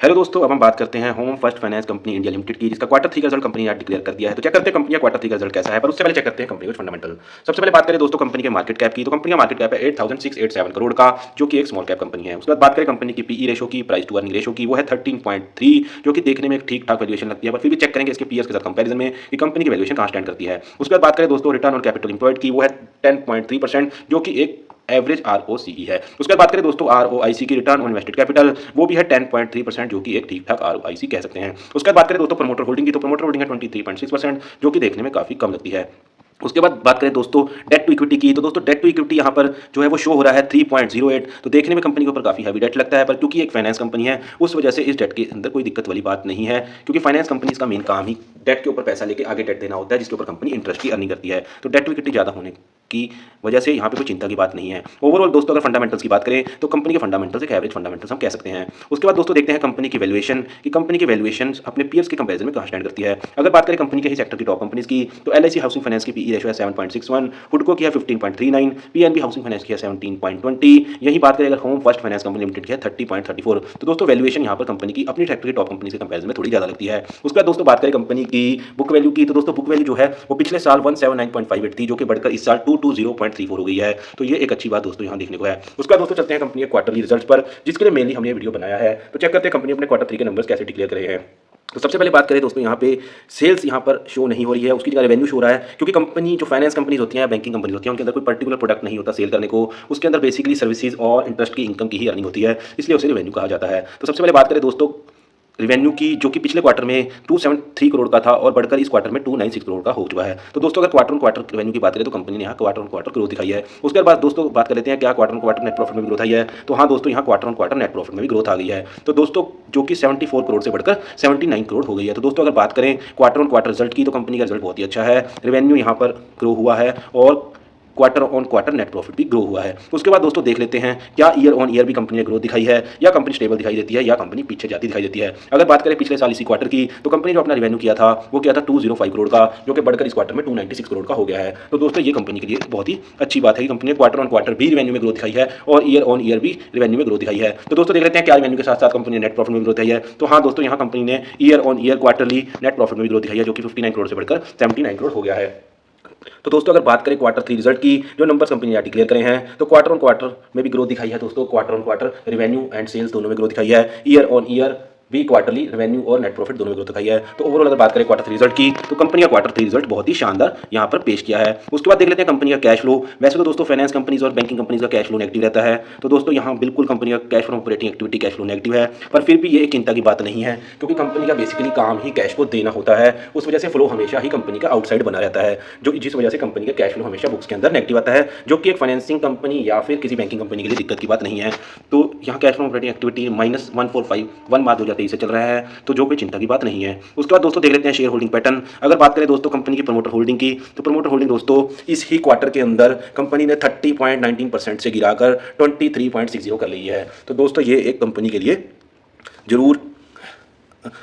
Hello दोस्तों, अब हम बात करते हैं home first finance company India limited की, जिसका क्वार्टर 3 का रिजल्ट कंपनी ने आज डिक्लेयर कर दिया है। तो चेक करते हैं कंपनी का क्वार्टर 3 का रिजल्ट कैसा है, पर उससे पहले चेक करते हैं कंपनी के फंडामेंटल। सबसे पहले बात करें दोस्तों कंपनी के मार्केट कैप की, तो कंपनी का मार्केट कैप है 8687 करोड़ का, जो कि एक स्मॉल कैप कंपनी है। उसके बाद बात करें कंपनी की पीई रेशो की, प्राइस टू अर्निंग रेशो की, वो है 13.3, जो कि देखने में एक ठीक ठाक वैल्यूएशन लगती है, पर फिर भी चेक करेंगे इसके पीएस के साथ कंपैरिजन में कि कंपनी की वैल्यूएशन कहां स्टैंड करती है। उसके बाद बात करें दोस्तों रिटर्न ऑन कैपिटल एम्प्लॉयड की, वो है 10.3%, जो कि एक एवरेज आरओसीई है। उसके बाद बात करें दोस्तों आरओआईसी की, रिटर्न ऑन इन्वेस्टेड कैपिटल, वो भी है 10.3%, जो कि एक ठीक ठाक आरओआईसी कह सकते हैं। उसके बाद बात करें दोस्तों प्रमोटर होल्डिंग की, तो प्रमोटर होल्डिंग है 23.6%, जो कि देखने में काफी कम लगती है। उसके बाद बात करें दोस्तों डेट टू इक्विटी की, तो दोस्तों डेट टू इक्विटी यहाँ पर जो है वो शो हो रहा है 3.08, तो देखने में कंपनी के ऊपर काफी हैवी डेट लगता है, पर क्योंकि एक फाइनेंस कंपनी है उस वजह से इस डेट के अंदर कोई दिक्कत वाली बात नहीं है, क्योंकि फाइनेंस कंपनी का मेन काम ही डेट के ऊपर पैसा लेके आगे डेट देना होता है, जिसके ऊपर कंपनी इंटरेस्ट की अर्निंग करती है। तो डेट टू इक्विटी ज्यादा होने की वजह से यहाँ पे कोई चिंता की बात नहीं है। ओवरऑल दोस्तों अगर फंडामेंटल्स की बात करें तो कंपनी के फंडामेंटल्स एक एवरेज फंडामेंटल्स हम कह सकते हैं। उसके बाद दोस्तों देखते हैं कंपनी की वैल्यूएशन, कि कंपनी की वैल्यूएशन अपने पीयर्स के कंपैरिजन में कहां स्टैंड करती है। अगर बात करें कंपनी के ही सेक्टर की टॉप कंपनीज की, तो एलआईसी हाउसिंग फाइनेंस की पीई रेशो है 7.61, हुडको की है 15.39, पीएनबी हाउसिंग फाइनेंस की है 17.20, यही बात करें अगर home first finance company limited की है 30.34। तो दोस्तों वैल्यूएशन यहाँ पर कंपनी की अपनी सेक्टर की टॉप कंपनी के कंपैरिजन में थोड़ी ज्यादा लगती है। उसके बाद दोस्तों बात करें कंपनी की बुक वैल्यू की, तो दोस्तों बुक वैल्यू जो है वो पिछले साल 179.58 थी, जो कि बढ़कर इस साल 220.34 हो गई है। तो ये एक अच्छी बात दोस्तों यहाँ देखने को है। उसके बाद दोस्तों चलते हैं कंपनी के क्वार्टरली रिजल्ट्स पर, जिसके लिए मेनली हमने ये वीडियो बनाया है। तो चेक करते हैं कंपनी अपने क्वार्टर 3 के नंबर्स कैसे डिक्लेयर करे हैं। तो सबसे पहले बात करें दोस्तों यहाँ पे सेल्स यहाँ पर शो नहीं हो रही है, उसकी जगह रेवेन्यू शो हो रहा है, क्योंकि कंपनी जो फाइनेंस कंपनीज होती हैं, बैंकिंग कंपनीज होती हैं, उनके अंदर कोई पर्टिकुलर प्रोडक्ट नहीं होता सेल करने को, उसके अंदर बेसिकली सर्विसेज और इंटरेस्ट की इनकम की ही अर्निंग होती है, इसलिए उसे रेवेन्यू कहा जाता है। तो सबसे पहले बात करें दोस्तों रेवेन्यू की, जो कि पिछले क्वार्टर में 273 करोड़ का था और बढ़कर इस क्वार्टर में 296 करोड़ का हो चुका है। तो दोस्तों अगर क्वार्टर ऑन क्वार्टर रेवेन्यू की बात करें तो कंपनी ने यहाँ क्वार्टर ऑन क्वार्टर ग्रोथ दिखाई है। उसके बाद दोस्तों बात कर लेते हैं क्या quarter on quarter net profit में भी ग्रोथ आई है। तो हाँ दोस्तों, यहाँ quarter on quarter net profit में भी ग्रोथ आ गई है, तो दोस्तों जो कि 74 करोड़ से बढ़कर 79 करोड़ हो गई है। तो दोस्तों अगर बात करें क्वार्टर ऑन क्वार्टर रिजल्ट की, तो कंपनी का रिजल्ट बहुत ही अच्छा है, रेवेन्यू यहाँ पर ग्रो हुआ है और quarter on quarter net profit भी ग्रो हुआ है। उसके बाद दोस्तों देख लेते हैं क्या ईयर ऑन ईयर भी कंपनी ने ग्रोथ दिखाई है, या कंपनी स्टेबल दिखाई देती है, या कंपनी पीछे जाती दिखाई देती है। अगर बात करें पिछले साल इसी क्वार्टर की, तो कंपनी जो अपना रेवेन्यू किया था वो किया था 205 करोड़ का, जो कि बढ़कर इस क्वार्टर में 296 करोड़ का हो गया है। तो दोस्तों ये कंपनी के लिए बहुत ही अच्छी बात है कि कंपनी ने क्वार्टर ऑन क्वार्टर भी रेवेन्यू में ग्रोथ दिखाई है और ईयर ऑन ईयर भी रेवेन्यू में ग्रोथ दिखाई है। तो दोस्तों देख लेते हैं क्या रेवेन्यू के साथ साथ कंपनी ने नेट प्रॉफिट में ग्रोथ दिखाई है। तो हाँ दोस्तों, यहाँ कंपनी ने year on year quarterly net profit में भी ग्रोथ दिखाई है, जो कि 59 करोड़ से बढ़कर 79 करोड़ हो गया है। तो दोस्तों अगर बात करें क्वार्टर 3 रिजल्ट की, जो नंबर्स कंपनी ने डिक्लेयर करे हैं, तो क्वार्टर ऑन क्वार्टर में भी ग्रोथ दिखाई है दोस्तों, quarter on quarter revenue and sales दोनों में ग्रोथ दिखाई है, ईयर ऑन ईयर भी क्वार्टरली रेवेन्यू और नेट प्रॉफिट दोनों में ग्रोथ दिखाई है। तो ओवरऑल अगर बात करें क्वार्टर 3 रिजल्ट की, तो कंपनी का क्वार्टर 3 रिजल्ट बहुत ही शानदार यहाँ पर पेश किया है। उसके बाद देख लेते हैं कंपनी का कैश फ्लो। वैसे तो दोस्तों फाइनेंस कंपनीज और बैंकिंग कंपनीज का कैश फ्लो नेगेटिव रहता है, तो दोस्तों यहाँ बिल्कुल कंपनी का cash flow operating activity cash flow negative है, पर फिर भी ये एक चिंता की बात नहीं है, क्योंकि कंपनी का बेसिकली काम ही कैश को देना होता है। उस वजह से फ्लो हमेशा ही कंपनी का आउटसाइड बना रहता है, जो जिस वजह से कंपनी का कैश फ्लो हमेशा बुक्स के अंदर नेगेटिव आता है, जो कि एक फाइनेंसिंग कंपनी या फिर किसी बैंकिंग कंपनी के लिए दिक्कत की बात नहीं है। तो यहाँ कैश फ्लो ऑपरेटिंग एक्टिविटी -145 मार्च 2023 से चल रहा है, तो जो कोई चिंता की बात नहीं है। उसके बाद दोस्तों देख लेते हैं शेयर होल्डिंग पैटर्न। अगर बात करें दोस्तों कंपनी की प्रमोटर होल्डिंग की, तो प्रमोटर होल्डिंग दोस्तों इस ही क्वार्टर के अंदर कंपनी ने 30.19% से गिराकर 23.60 कर ली है। तो दोस्तों ये एक कंपनी के लिए जरूर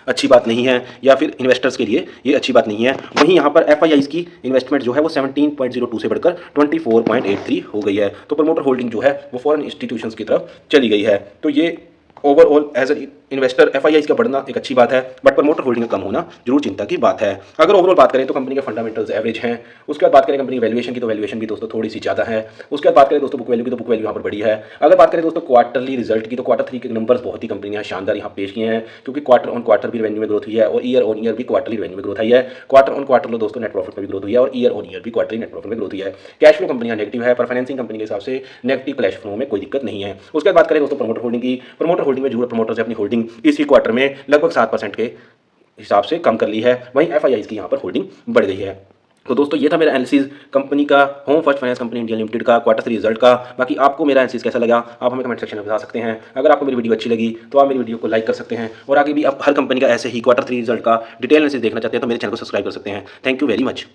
अच्छी बात नहीं है, या फिर इन्वेस्टर्स के लिए ये अच्छी बात नहीं है। वहीं यहाँ पर एफआईआईज की इन्वेस्टमेंट जो है वो 17.02 से बढ़कर 24.83 हो गई है। तो प्रमोटर होल्डिंग जो है वो फॉरेन इंस्टीट्यूशंस की तरफ चली गई है। तो ये overall as a investor FIIs का बढ़ना एक अच्छी बात है, बट प्रमोटर होल्डिंग का कम होना जरूर चिंता की बात है। अगर ओवरऑल बात करें तो कंपनी के फंडामेंटल्स एवरेज हैं। उसके बाद बात करें कंपनी की वैल्यूएशन की, तो वैल्यूएशन भी दोस्तों थोड़ी सी ज़्यादा है। उसके बाद बात करें दोस्तों बुक वैल्यू की, तो बुक वैल्यू यहाँ पर बड़ी है। अगर बात करें दोस्तों क्वार्टरली रिजल्ट की, तो क्वार्टर 3 के नंबर्स बहुत ही कंपनी ने शानदार यहाँ पेश किए हैं, क्योंकि क्वार्टर ऑन क्वार्टर भी रेवेन्यू में ग्रोथ हुई है और ईयर ऑन ईयर भी क्वार्टरली रेवेन्यू में ग्रोथ आई है। क्वार्टर ऑन क्वार्टर दोस्तों नेट प्रॉफिट में भी ग्रोथ हुई है और ईयर ऑन ईयर भी क्वार्टरली नेट प्रॉफिट में ग्रोथ हुई है। कैश फ्लो कंपनी नेगेटिव है, पर फाइनेंसिंग कंपनी के हिसाब से नेगेटिव कैश फ्लो में कोई दिक्कत नहीं है। उसके बाद बात करें दोस्तों प्रमोटर होल्डिंग की, प्रमोटर होल्डिंग में जो प्रमोटर से अपनी होल्डिंग इसी क्वार्टर में लगभग 7% के हिसाब से कम कर ली है। वहीं एफआईआईज की यहाँ पर होल्डिंग बढ़ गई है। तो दोस्तों ये था मेरा एनालिसिस कंपनी का home first finance company India limited का क्वार्टर 3 रिजल्ट का। बाकी आपको मेरा एनालिसिस कैसा लगा आप हमें कमेंट सेक्शन में बता सकते हैं। अगर आपको मेरी वीडियो अच्छी लगी तो आप मेरी वीडियो को लाइक कर सकते हैं, और आगे भी आप हर कंपनी का ऐसे ही क्वार्टर 3 रिजल्ट का डिटेल एनालिसिस देखना चाहते हैं तो मेरे चैनल को सब्सक्राइब कर सकते हैं। Thank you very much.